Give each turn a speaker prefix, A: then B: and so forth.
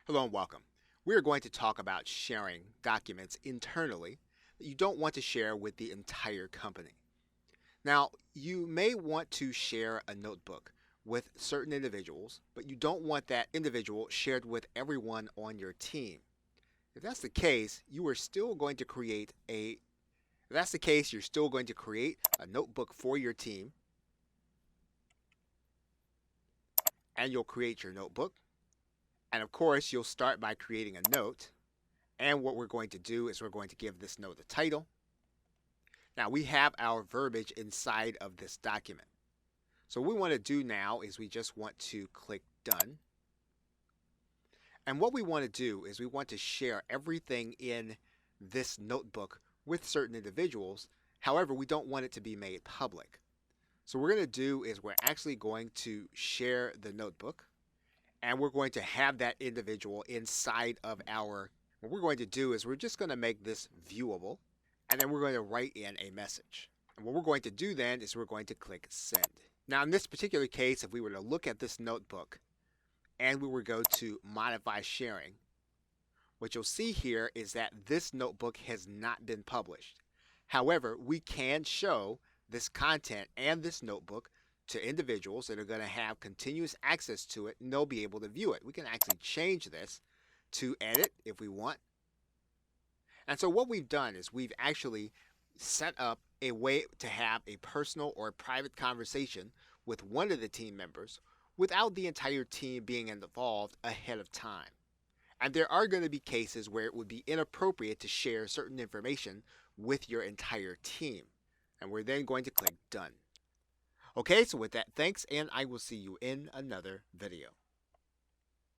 A: Hello and welcome. We are going to talk about sharing documents internally that you don't want to share with the entire company. Now, you may want to share a notebook with certain individuals, but you don't want that individual shared with everyone on your team. If that's the case, you are still going to create a if that's the case, you're still going to create a notebook for your team, and you'll create your notebook. And of course, you'll start by creating a note. And what we're going to do is we're going to give this note a title. Now we have our verbiage inside of this document. So what we want to do now is we just want to click Done. And what we want to do is we want to share everything in this notebook with certain individuals. However, we don't want it to be made public. So what we're going to do is we're actually going to share the notebook, and we're going to have that individual inside of our. What we're going to do is we're just going to make this viewable, and then we're going to write in a message. And what we're going to do then is we're going to click Send. Now in this particular case, if we were to look at this notebook and we were to go to Modify Sharing, what you'll see here is that this notebook has not been published. However, we can show this content and this notebook to individuals that are going to have continuous access to it, and they'll be able to view it. We can actually change this to edit if we want. And so what we've done is we've actually set up a way to have a personal or private conversation with one of the team members without the entire team being involved ahead of time. And there are going to be cases where it would be inappropriate to share certain information with your entire team. And we're then going to click Done. Okay, so with that, thanks, and I will see you in another video.